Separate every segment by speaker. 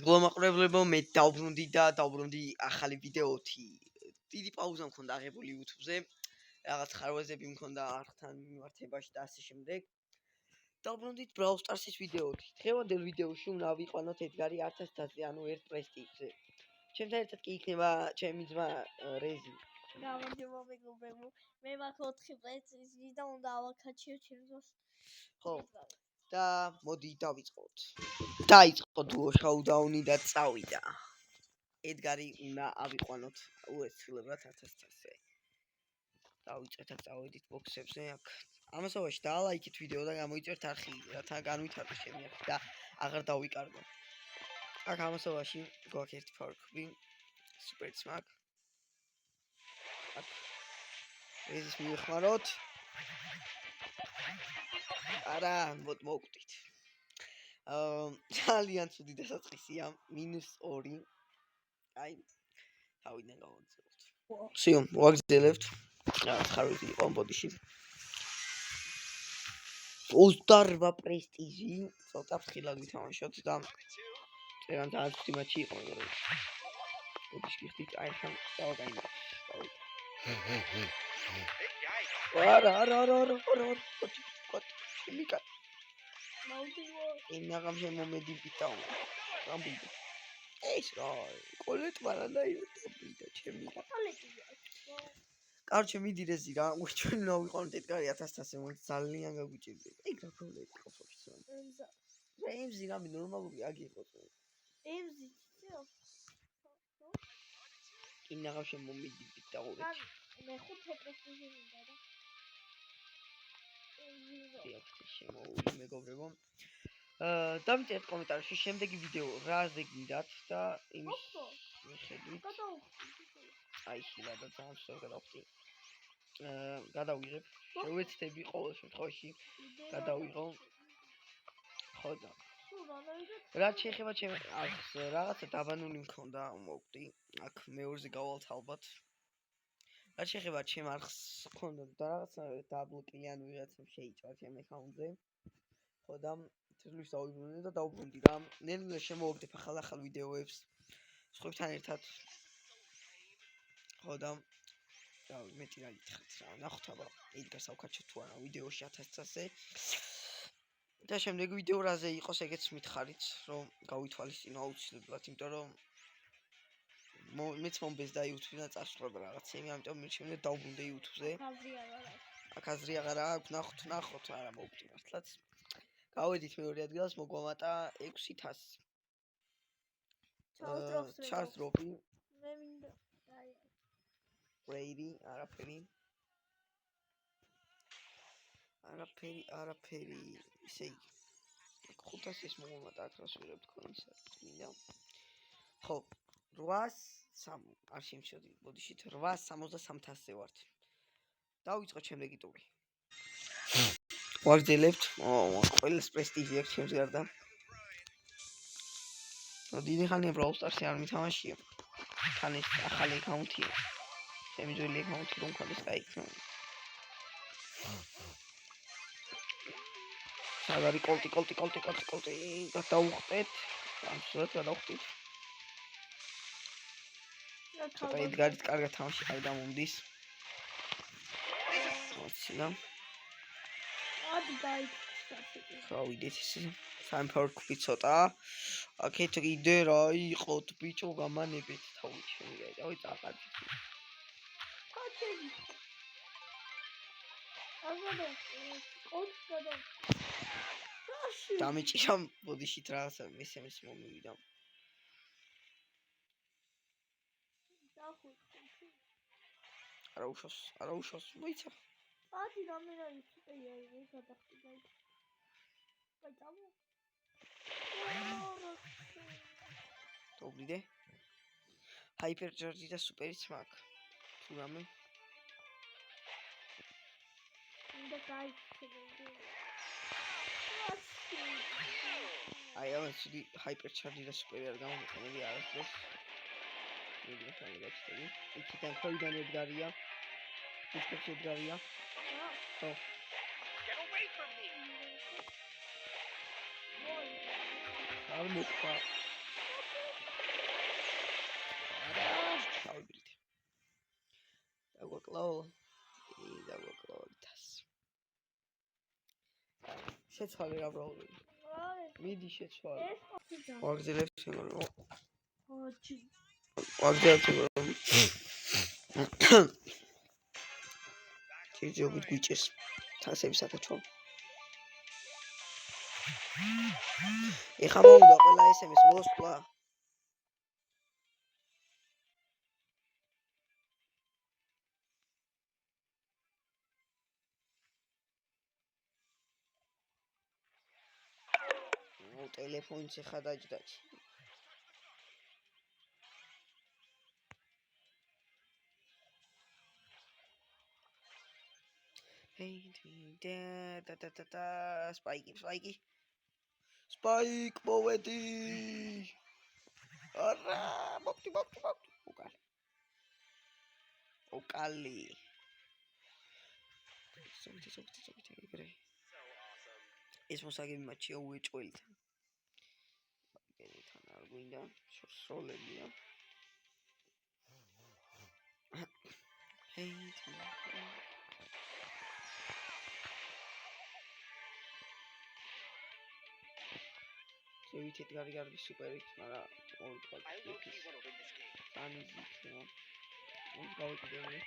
Speaker 1: გლომაყურებლებო მე დავბრუნდი და დავბრუნდი ახალი ვიდეოთი. დიდი პაუზა მქონდა აღებული YouTube-ზე. რაღაც ხარვეზები მქონდა არხთან მიმართებაში და ასე შემდეგ. დავბრუნდით Brawl Stars-ის ვიდეოთი. დღევანდელ ვიდეოში უნდა ავიყვანოთ ედგარი 1000-ზე, ანუ ერთ პრესტიჟზე. ჩემთან ერთად კი იქნება ჩემი ძმა რეზი.
Speaker 2: გამარჯობა მეგობრებო. მე მაქვს 4 პრესტიჟი და უნდა ავაკაჩიო ჩემს ძმას.
Speaker 1: ხო. და მოდი დავიწყოთ. დაიწყო დუო შოუდაუნი და წავიდა. ედგარი უნდა ავიყვანოთ უეცრებად 1000-ზე. დავიწყეთ და წავედით ბოქსებზე აქ. ამასობაში დაალაიქეთ ვიდეო და გამოიწერთ არხი, რათა განვითარდეს ჩემი არხი და აღარ დავიკარგო. აქ ამასობაში გვაქვს ერთი ფარკი, სუპერიც მაქვს. აქ ეს მივეხმაროთ. არა, მოვკვდით. ძალიან ცუდი დასაწყისია, -2. აი, თავიდან გავაგზავნოთ. სიო, ვაგზელებთ. რაღაც ხარვეზი იყო ბოდიში. 28 პრესტიჟი, ცოტა ფრთხილად ვითამაშოთ და ძალიან ძვირი მატჩი იყო, მაგრამ ბოდიში ხდით, აი ხან დავაგაინო. არა, შემიკა. ინაღამ შემომედი პიტაო. გამბიდო. ეს რა, კოლეთ მარადაიუტა ჩემი. კარჩე მიდი რეზი რა, ჩვენ უნდა ვიყვანოთ ედგარი 1000-ზე, მოიც ძალიან გაგვიჭირდება. ეგ რა პრობლემა იყო ფოქსი. რემზი რა ნორმალური აგიყო.
Speaker 2: ემზი ცო.
Speaker 1: ინაღამ შემომედი პიტაო.
Speaker 2: მე 5 პრესტიჟი მინდა და
Speaker 1: შემოული მეგობრებო. დამწერთ კომენტარებში შემდეგი ვიდეო რაზე გინდათ და იმის მიხედვით. აი შეიძლება და ძალიან სწორ გადავხდი. გადავიღებ. შევეცდები ყოველ შემთხვევაში გადავიღო. ხო და რაც შეეხება ჩემ არხს, რაღაცა დაბანული მქონდა, მოვკვდი. აქ მეორეზე გავალთ ალბათ. რაც შეეხება ჩემ არხს, მქონდა და რაღაცა დაბლოკილი ან ვიღაცამ შეიწვა ჩემ აკაუნტზე. ხო და თითქმის დავიბრუნე და დავბრუნდი რა. ნელ-ნელა შემოვაგდებ ახალ ვიდეოებს. სხვებთან ერთად. ხო და მეტი რა გითხრათ რა. ნახოთ აბა ედგარს ავკაჩოთ თუ არა ვიდეოში 1000-ზე. და შემდეგი ვიდეო რაზე იყოს, ეგეც მითხარით, რომ გავითვალისწინო აუცილებლად, იმიტომ რომ მეც მომბეზდა YouTube-დან წასვლება რაღაცები, ამიტომ მირჩევნე დავბრუნდე YouTube-ზე. აქ აზრი აღარ აქვს, ნახოთ, არა მოვკვდი მართლაც. გავედით მეორე ადგილას, მოგვამატა 6000. ჩარლზ დროპი.
Speaker 2: მე მინდა აი
Speaker 1: ბრეიდი, არაფერი. ისე 500-ის მოგვამატა აქ რას ვიღებ თქვენს მინდა. ხო, 800 არ შემჩოდი, ბოდიშით 863-ზე ვართ. დავიწყო შემდეგი ტური. ვაგზელებთ, ყველას პრესტიჟი აქვს ჩემს გარდა. დიდი ხანია Brawl Stars-ი არ მითამაშია. თან ეს ახალი აკაუნტია. ჩემი ძველი აკაუნტი რომ მქონდეს გაიქნა. საგარი კოლტი. გადავუხტეთ. ამსურად გადავხტით. ცოტა ედგარით კარგად თამაში არ გამომდის. მოცინა.
Speaker 2: ადი გაიქცა.
Speaker 1: გავიდეთ ისე. სამფორკი ცოტა. აქეთ კიდე რა იყოთ ბიჭო გამანებით თავი შემიგა. დავი წაყარდი.
Speaker 2: კაცები. აგადა. კოცკადა.
Speaker 1: დამეჭირა ბოდიშით რაღაცა მესემეს მომივიდა. არა უშავს, მოიცა.
Speaker 2: ადი რამე რა იცია ეს გადახდი გაი. გაი წამო.
Speaker 1: დობრიდე. ჰაიპერ ჯორჯი და სუპერიც მაქვს. თუ რამე?
Speaker 2: უნდა გაიქცე.
Speaker 1: აი ამას ჰაიპერ ჩარჯი და სუპერი არ გამომიყენები არასდროს. მიდი ხანგრაცები. იქიდან ხოიდან ედგარია. იქით ედგარია. ხო. არ მოკვა. კლოუ და მოკლოდას შეცვალე რა პრობლემა მიდი შეცვალე ვაგზელებს იმო ვაგზელებს იმო ჯობით გვიჭეს თასების ათაჩვო ეხლა მოვიდა ყველა SMS მოსვლა ტელეფონიც ეხა დაჯდაჭი და სპაიკი სპაიკ მოვედი არა მოკტი ოკალი სოფტი ეგრე ეს მოსაგები მატჩია უეჭველთან ეგრეთან არ გვინდა სროლებია ზევით ედგარი გარბი სუპერით მაგრამ ორი თვალით ანიზიქო ის გავიკიდე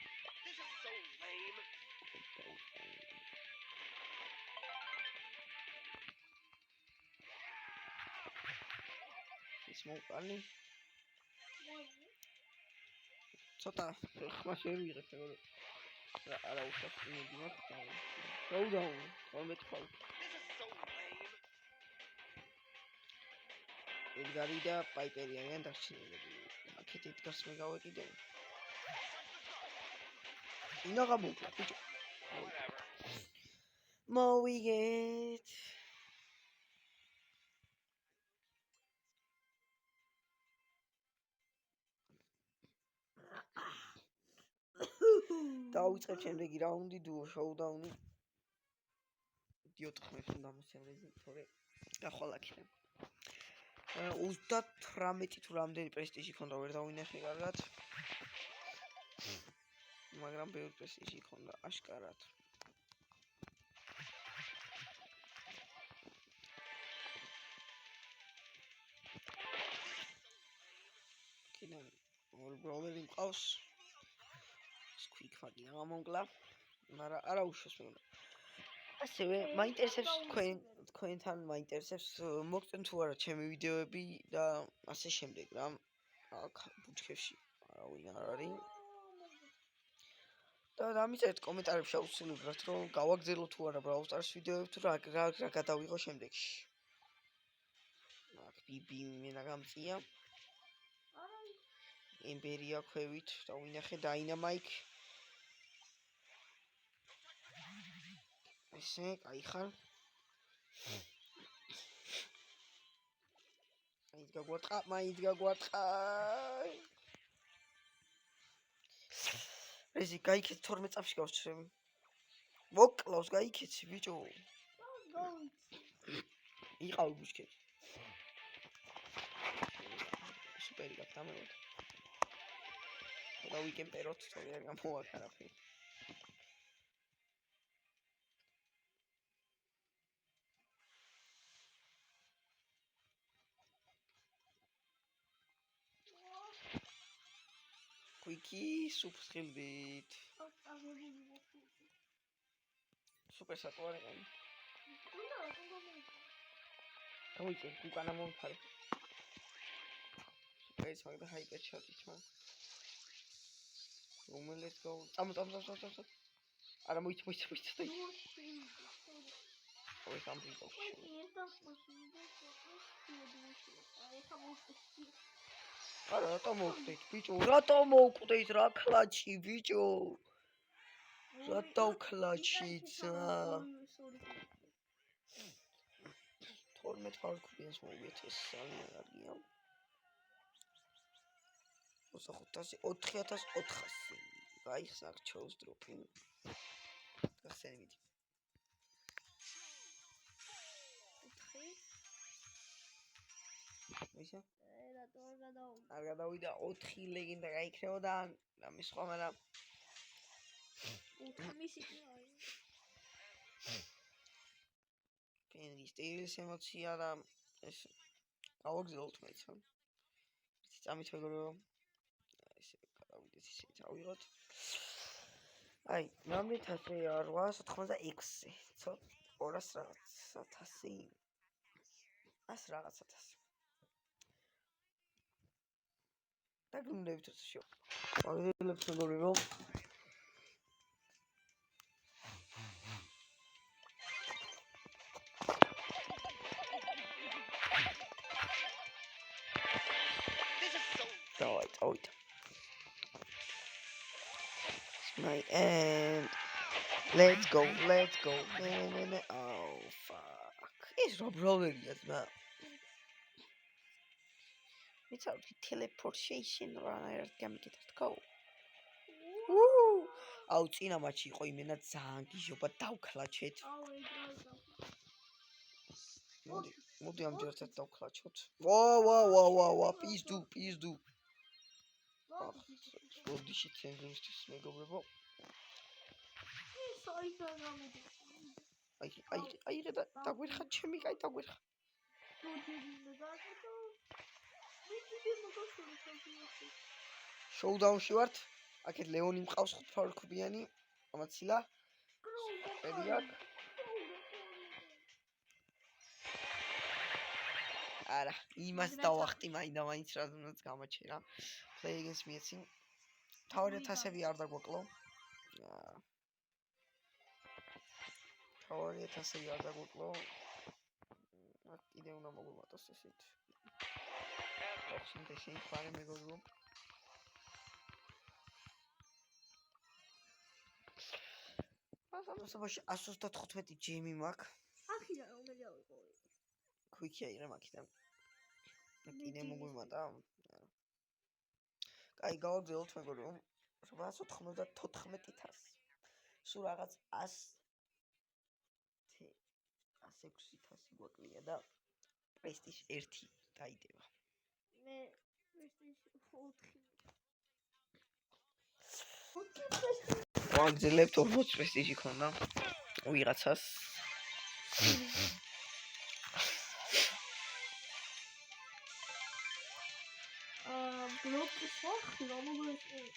Speaker 1: ის მოვყალი ცოტა ხმა შევიღებ ეგ არა უშავს იმედი მაქვს დაუდაო 12 ხალ ედგარი და პაიპერი არიან დარჩენილები აქეთ ედგარს მე გავეკიდე ინაღა მოკლა ბიჭო მოვიგეთ დავიწყებ შემდეგი რაუნდი დუო შოუდაუნი იდიოტ ხმებს უნდა მოსევრეზე თორე გახვალაკე 38 თუ რამდენი პრესტიჟი ქონდა ვერ დავინახე კარგად მაგრამ ბევრი პრესტიჟი ქონდა აშკარად კიდევ ორი ბროლერი მყავს სკვიკ ფაგი გამონკლა მაგრამ არა უშავს მე ასევე მაინტერესებს თქვენთან მაინტერესებს მოგწონთ თუ არა ჩემი ვიდეოები და ასე შემდეგ რა აქ ბუჩქებში არავინ არ არის და დამიწერეთ კომენტარებში აუცილებლად რომ გავაგზავნო თუ არა Brawl Stars ვიდეოები თუ რა გადავიღო შემდეგში აქ ბიბი მენა გამწია ემბერია ქვევით დავინახე დაინამაიკ ესე кайხარ მაინც გაგვარტყა ეზი გაიქეთ 12 წაფში გავსჩრები მოკლავს გაიქეცი ბიჭო იყავ ბუშკეთი სუპერი გაკამეროთ და ვიკემპეროთ თორე არ გამოვაკარაფი Quickie subscribit. Super satore. Come che tu kana mon fare. Super is the hyper shot is man. Let's go. Am. Ara moit. Oi something. არა რატომ მოვკვდით ბიჭო რატომ მოვკვდით რა კლაჩი ბიჭო რატო კლაჩიცა 12 ფარკუპიანს მოვიეთ ეს ძალიან კარგია 4500 გაიხსნა რჩეულს დროპი გახსენებით ვისა არ გადავიდა 4 ლეგენდა გაიქნებოდა და მის სხვა მაგრამ
Speaker 2: უთამისი
Speaker 1: ფენგის სტილის ემოცია და ეს გავაგზავნოთ მეცან. წამით მეგობრებო. ესე გადავიდეთ ისე წავიღოთ. აი, ნამდვილად ასე 886-ზე. ცოტა 200 რაღაც 1000. ას რაღაც 1000. და გუნდებით შევ. აგრელებს მეგობრებო. Давай. My end. Let's go. Oh fuck. It's Rob Rodriguez now. It's out teleportation runner გამიგეთ თქო. აუ წინა მატჩი იყო იმენა ძალიან გიჟობა დავქლაჩეთ. მოდი ამჯერადაც დავქლაჩოთ. ვა პიზდუ. ბოდიში ცენტრისთვის მეგობრებო. აი რა დაგვერხა ჩემი კაი დაგვერხა. შოუდაუნში ვართ. აქეთ ლეონი მყავს 5 ფარკუბიანი. ამაცილა. პერიაკ. არა, იმას დავახტი მაინც რაზმაც გამაჩერა. Play against me έτσι. თავი 1000-ები არ დაგვაკლო. თავი 1000-ები არ დაგვაკლო. კიდე უნდა მოგვიმატოს ესეთ. ოხსინდე შეიფარე მეგობრებო. ასამოსობაში 135 ჯიმი მაქვს.
Speaker 2: ახლა რომელი ავიღო?
Speaker 1: quick-ია იღე მაგიდან. კიდე მოგვიმატა. კაი, გავაგზავნოთ მეგობრებო. 894,000. სულ რაღაც 106,000 გვაკლია და პრესტიჟ 1 დაიდება.
Speaker 2: მე პრესტიჟ 4.
Speaker 1: ვაგზელებთ 40 პრესტიჟი ქონდა ვიღაცას.
Speaker 2: ბლოკი სახლა მოგეწევი.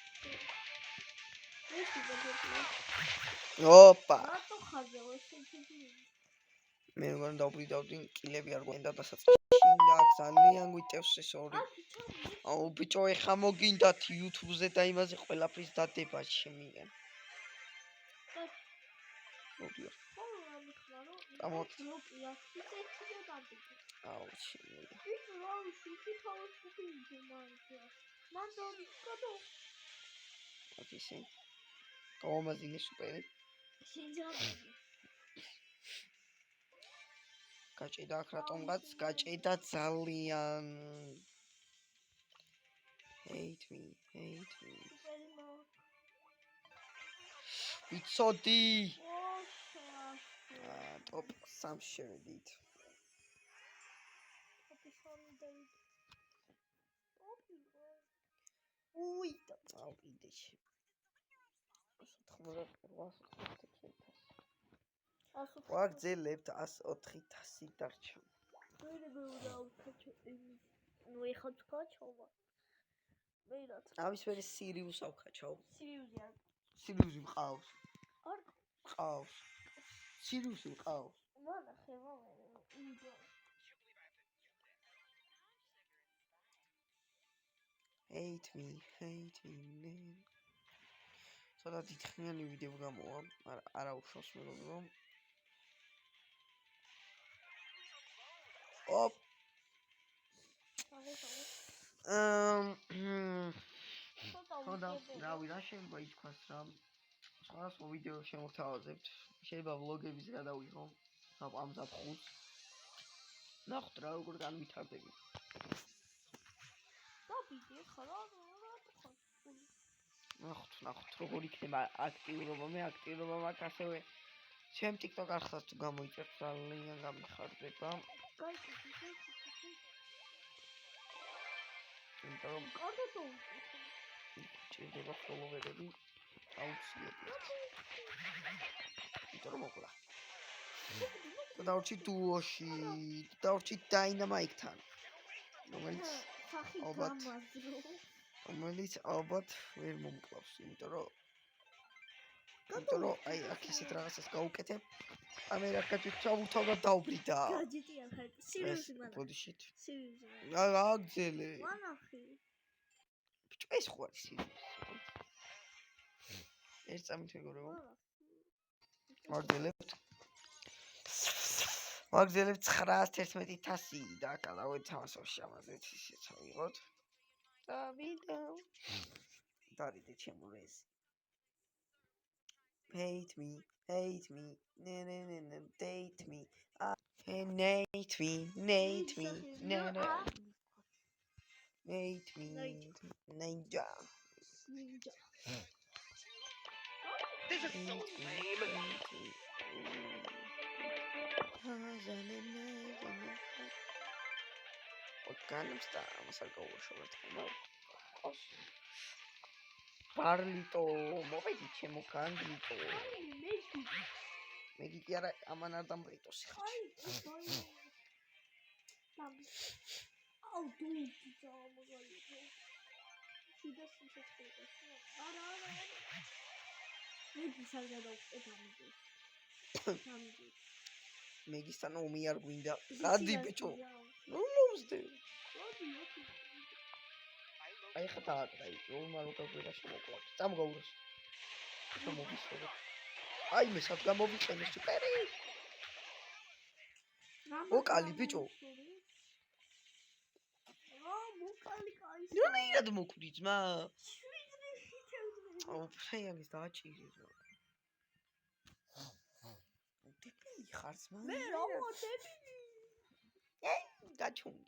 Speaker 2: ეს იგი.
Speaker 1: ოპა.
Speaker 2: რატო ხარჯავ ესეთი?
Speaker 1: მე მგონი დავბრიდავდი კილები არ გვენდა დასაწყისში და ძალიან გვიტევს ეს ორი. აუ ბიჭო ეხა მოგინდათ YouTube-ზე და იმაზე ყველაფრის დადება შემიგან. მოგიო. ამოთ. აუ შემიგან. აკისე. გამომაზინე სუპერი. გაჭედა აქ რატომღაც გაჭედა ძალიან. Hate me. ვიცოდი. ტოპ 3 შევედით. უი და წავიდე. 800. ვაგზელებთ 104,000 დარჩა.
Speaker 2: ნუ ეხა თქვაჩობა. მე რა თქმა
Speaker 1: ამის ვერი სირიუს ავქაჩავ.
Speaker 2: სირიუსი
Speaker 1: მყავს.
Speaker 2: არ
Speaker 1: მყავს. სირიუსი მყავს.
Speaker 2: მანახე
Speaker 1: Hate me, man. ცოტა დიდხნიანი ვიდეო გამოვა, არა უშავს მეგობრებო. ოპ. ხოდა რა შეიძლება ითქვას რა. სხვადასხვა ვიდეო შემოგთავაზებთ. შეიძლება ვლოგების გადავიღო. ამ ზაფხულს. ნახოთ რა როგორ განვითარდები.
Speaker 2: დაბიდე ხარა
Speaker 1: ნახოთ როგორ იქნება აქტიურობა. მე აქტიურობა მაქვს ასევე ჩემ TikTok არხსაც თუ გამოიწერთ ძალიან გამიხარდება. იმიტომ რომ ჭირდება ფოლოვერები. აუცილებლად. იმიტომ რომ მოკლა. და დავრჩით დუოში, დავრჩით დაინამაიკთან. რომელიც ალბათ ვერ მომკლავს, იმიტომ რომ აი აქ ისეთ რაღაცას გაუკეთებ. ამერ აქ გაჭირ ჩავუთავ და დავბრიდა.
Speaker 2: გაჯიტი არ ხარ. სერიოზი მანახი.
Speaker 1: ბოდიშით.
Speaker 2: სერიოზი.
Speaker 1: აგძელე.
Speaker 2: მანახი.
Speaker 1: ბიჭო ეს ხო არის სერიოზი. ერთ წამით მეგობრებო. ვაგძელებთ 911,000 და კალავე თამაშობში ამაზე ისიც ავიღოთ. და ვიდეო. დარიდე ჩემო ეს. Hate me, date me, hate me, ninja.
Speaker 3: This is so lame.
Speaker 1: Gangnam Style, ამას არ გავუშვებთ ხოლმე. ყავს. ბარლიტო, მოვედი ჩემო განგლიტო. მეგი კი არა, ამან არ დამბრიტოს ხა.
Speaker 2: აუ დუდი გამოგალიფო. შიდას შეწყდება. არა. მეგი საგადავყეთ ამაზე.
Speaker 1: მეგისთან ომი არ გვინდა. გადი ბიჭო. ნუ მომსდე. აი ხა დააკრაი, ნორმალურ გაგვირაში მოკლავ. წამგაუროს. შემოვისწორე. აი მე სად გამოვიყენე სუპერი. მოკალი ბიჭო.
Speaker 2: მოკალი კაი.
Speaker 1: ნუ მოკვდი ძმა. აუ ფრეიანის დააჭირი რა. დებილი ხარ ძმა.
Speaker 2: მე რა მოდებილი.
Speaker 1: გაჩუმდი.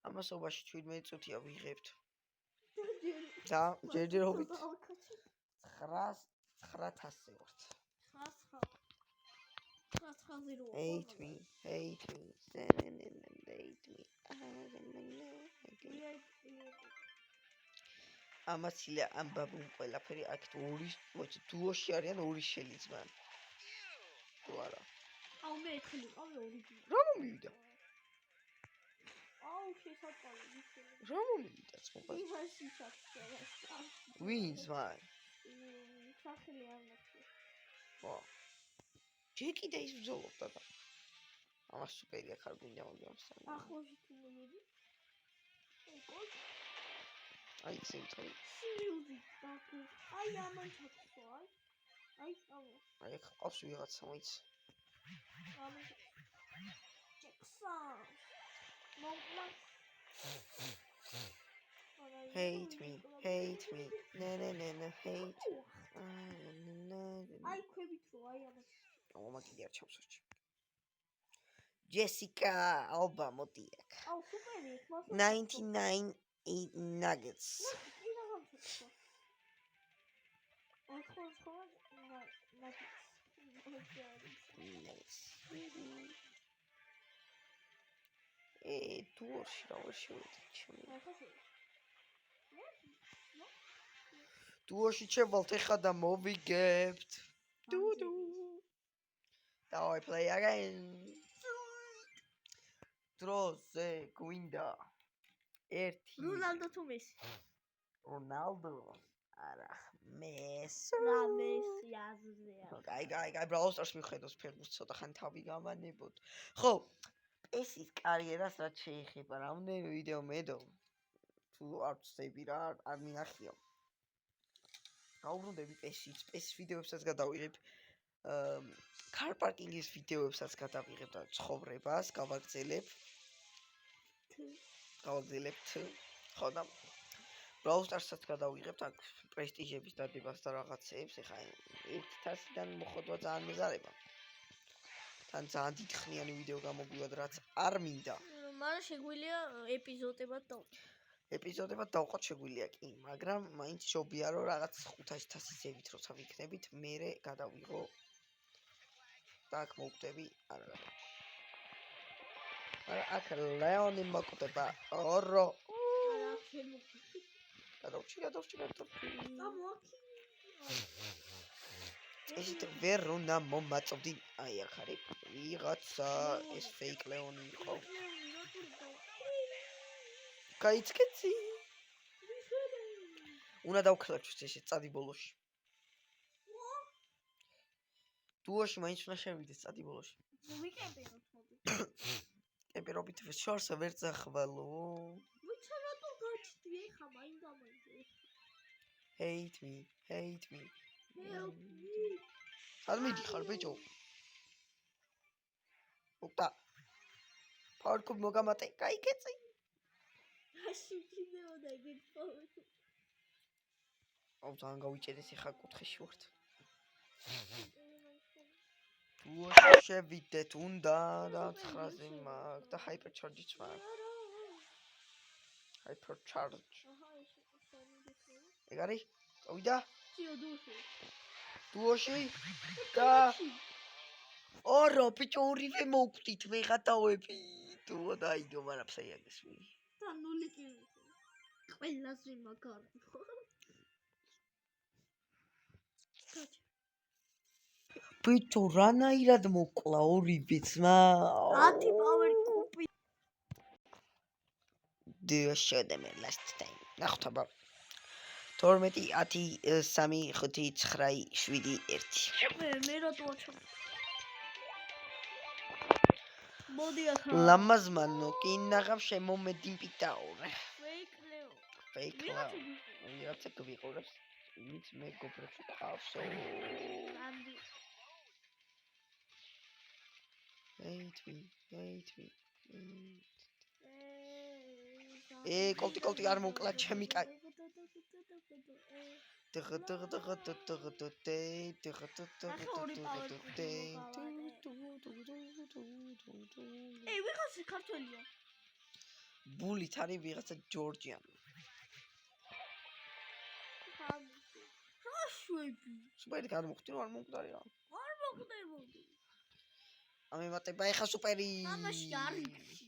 Speaker 1: ამასობაში 17 წუთია ვიღებთ. და ჯერჯერობით 900 ვართ.
Speaker 2: 900
Speaker 1: Hate me. ამასილა ამ ბაბუმ ყველაფერი აქ დუოში არიან ორი შელიცმა. თუ არა.
Speaker 2: აუ მე ეხელი ყავი ორი.
Speaker 1: რა მომივიდა?
Speaker 2: აუ შესაძლოა ვიცი.
Speaker 1: რა მომივიდა წყობა?
Speaker 2: იმაში შეჭრა.
Speaker 1: ვინს ვარ?
Speaker 2: სახელი არ ნახე.
Speaker 1: ვა. ჯეკი და ის ბრძოლობდა და. ამას სუპერი აქ არ გვინდა მაგასთან.
Speaker 2: ახლოში თუ მომედი.
Speaker 1: აი ესე ვთქვი.
Speaker 2: სერიოზი დაკუ. აი ამან ჩაწყო, აი. აი
Speaker 1: აქ ყავს ვიღაცა მოიც.
Speaker 2: Jackson. Mom.
Speaker 1: Hate me. Hate.
Speaker 2: Ai, ქვევით რო, აი ამას.
Speaker 1: ამა კიდე არ ჩავსოჩი. Jessica Alba მოდი აქ.
Speaker 2: აუ, სუპერი, მას
Speaker 1: 99 nuggets. დუოში რა ვერ შევედი ჩემი. დუოში ჩევალთ ეხა და მოვიგებთ. დუდუ. დავაი play again. დროზე გვინდა 1
Speaker 2: რონალდო თუ მესი?
Speaker 1: რონალდო. არა, მესი.
Speaker 2: რა მესი აზრია.
Speaker 1: გაი, Brawl Stars მიხედავს ფეხბურთს ცოტა ხანი თავი გამანებოდ. ხო, პესის კარიერას რაც შეეხება, რამდენი ვიდეო მედო? თუ არ ვწდები რა, არ მინახია. გაუბრუნდები პესის ვიდეოებსაც გადავიღებ. კარპარკინგის ვიდეოებსაც გადავიღებ და ცხოვრებას გავაგზელებ. ხო და Brawl Stars-საც გადავიღებთ აქ პრესტიჟების დადებას და რაღაცეებს, ეხა 1000-დან მოხდვა ძალიან მეზარება. თან ძალიან დიდხნიანი ვიდეო გამოგვივად, რაც არ მინდა.
Speaker 2: მაგრამ შეგვიძლია
Speaker 1: ეპიზოდებად დავყოთ შეგვიძლია კი, მაგრამ მაინც შობია რომ რაღაც 500-ი ზევით როცა ვიქნებით, მერე გადავიღო და აქ მოვკვდები, არა. არა, აქ ლეონი მოკვდება, ორო.
Speaker 2: არა, შემოგვიყვი.
Speaker 1: გადავჭი.
Speaker 2: ამოაკი.
Speaker 1: ესეთ ვერ უნდა მომაწვდი. აი აქ არის ვიღაცა ეს ფეიქ ლეონი იყო. გაიცქეცი. უნდა დავქლაჩვით ესე წადი ბოლოში. დუოში მაინც უნდა შევიდეს წადი ბოლოში.
Speaker 2: ვიკემპეროთ მოდი.
Speaker 1: კემპერობით შორს ვერ წახვალო.
Speaker 2: ვიცა რატო გაჩდი ეხა მაინ გამაიძე.
Speaker 1: Hate me.
Speaker 2: Help me.
Speaker 1: სად მიდიხარ ბიჭო? უკტა. პარკუბ მოგამატე, გაიქეცი.
Speaker 2: აში კიდევ გიგფოვე.
Speaker 1: აუ ძალიან გავიჭედეს ეხა კუთხეში ვართ. დუოში შევიდეთ უნდა და 9-ზე მაგ და hypercharge-იც მაგ. Hypercharge.
Speaker 2: აჰა ეს შემიძლია.
Speaker 1: ეგ არის? წავიდა?
Speaker 2: ძიო დუში.
Speaker 1: დუოში და ორო ბიჭო ორივე მოვკვდით ვეღატავები. დუო დაიდო მაგრამ საიაგეს ვი.
Speaker 2: და ნული კი. ყველაზე მაგარი.
Speaker 1: ბიჭო რანაირად მოკლა ორივე ძმა.
Speaker 2: 10 power კუპი.
Speaker 1: შევდემე last time. ნახოთ აბა. 12 10 3 5 9 7 1.
Speaker 2: მე რატო აჩვენე? მოდი ახლა.
Speaker 1: ლამაზმანო კი ნაღავ შემომედინპიტაურე.
Speaker 2: Fake Leo.
Speaker 1: ვიღაცა გვიყურებს. იმით მე გოფრებში ყავსო.
Speaker 2: Andy.
Speaker 1: Hate me. კოლტი არ მოკლა ჩემი კაი.
Speaker 2: ვიღაცა ქართველია.
Speaker 1: ბულით არის ვიღაცა ჯორჯიანი.
Speaker 2: რაშვები?
Speaker 1: სუპერი გადმოხდი რომ არ მომკვდარი რა.
Speaker 2: არ მოგდებოდი.
Speaker 1: ამემატება ეხა სუპერი.
Speaker 2: ამაში არის.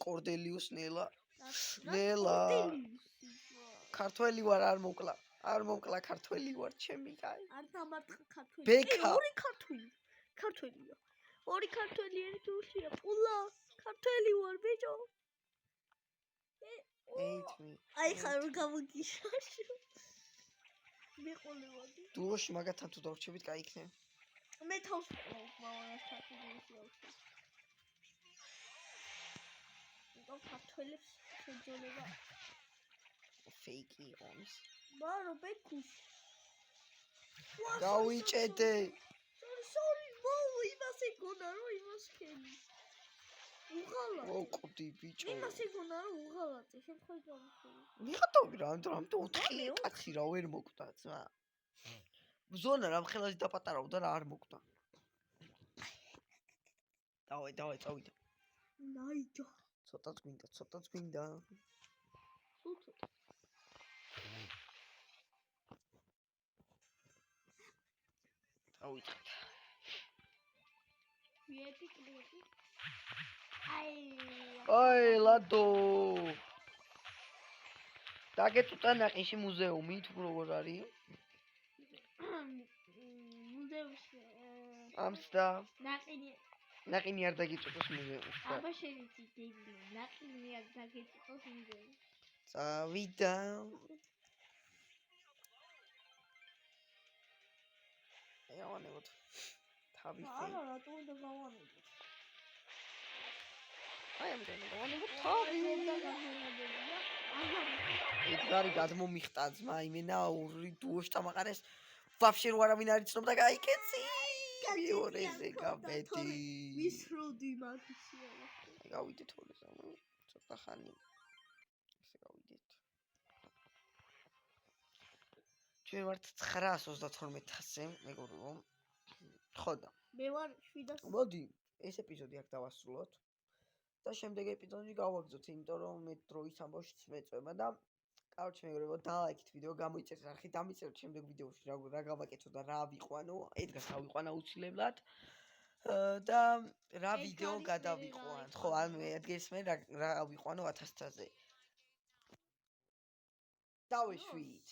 Speaker 1: კორდელიუს ნელა.
Speaker 2: ნელა.
Speaker 1: ქართველი ვარ არ მოკლა. არ მოკლა ქართველი ვარ ჩემი კაი.
Speaker 2: არ დამარტყა ქართველი.
Speaker 1: ბექა.
Speaker 2: ორი ქართველი. ქართველია. ორი ქართველი ერთ უშია. პულა. ქართველი ვარ ბიჭო.
Speaker 1: Hate me.
Speaker 2: აი ხარ გამოგიშაშო. მე ყოლევადი.
Speaker 1: დუოში მაგათთან თუ დავრჩებით კაი იქნება.
Speaker 2: მე თავს ვყავ მამასთან ვისიავში. და ქართველებს შეძოლება.
Speaker 1: ფეიკი ონს.
Speaker 2: ბარო ბეკუს.
Speaker 1: გავიჭედე.
Speaker 2: Sorry, მოვ იმას ეგონა რომ იმას ქენი. უღალა.
Speaker 1: მოვკვდი ბიჭო.
Speaker 2: იმას ეგონა რომ უღალატე, შემთხვევით გამიხსოვე.
Speaker 1: მიხატავი რამ თუ 4 კაცი რა ვერ მოკვდა ძმა. ზონა რამ ხელაზი დაპატარავდა რა არ მოკვდა. დავაი წავიდა.
Speaker 2: ნაიჯო.
Speaker 1: ცოტაც გვინდა.
Speaker 2: სულთო.
Speaker 1: დავიწყეთ.
Speaker 2: VIP კლუბი.
Speaker 1: აი ლადო. დაგეწუტა ნაყიში მუზეუმი თუ როგორ არის?
Speaker 2: მუზეუმში.
Speaker 1: ამსდა.
Speaker 2: ნაყინი
Speaker 1: არ დაგეწუტოს მუზეუმში.
Speaker 2: აბა შეიძლება დებილო. ნაყინი არ დაგეწუტოს მუზეუმში.
Speaker 1: წავიდა. ავანებოთ. თავი.
Speaker 2: არა, რატო უნდა გავანებოთ?
Speaker 1: აი ამ დავანებოთ თავი. ედგარი გადმომიხტა ძმა იმენა ორი დუოში დამაყარეს. ვაფშე რო არავინ არ იცნობდა გაიქეცი. ვიორეზე გაბედი.
Speaker 2: ვისროდი მაგისია.
Speaker 1: გავიდეთ ხოლმე. ცოტა ხანი. ესე გავიდეთ. ჩვენ ვართ 932-ზე, მეგობრებო. ხო და.
Speaker 2: მე ვარ 700.
Speaker 1: მოდი, ეს ეპიზოდი აქ დავასრულოთ. და შემდეგ ეპიზოდში გავაგზავნოთ, იმიტომ რომ მე დროის ამბავშიც მეწვევა და კაროჩე მეგობრებო, დალაიქეთ ვიდეო, გამოიწერეთ არხი, დამიწერეთ შემდეგ ვიდეოში რა გავაკეთო და რა ავიყვანო, ედგას ავიყვანა უცილებლად. და რა ვიდეო გადავიყვანთ. ხო, ანუ ედგეს მე რა ავიყვანო 1000-ზე. დავეშვით.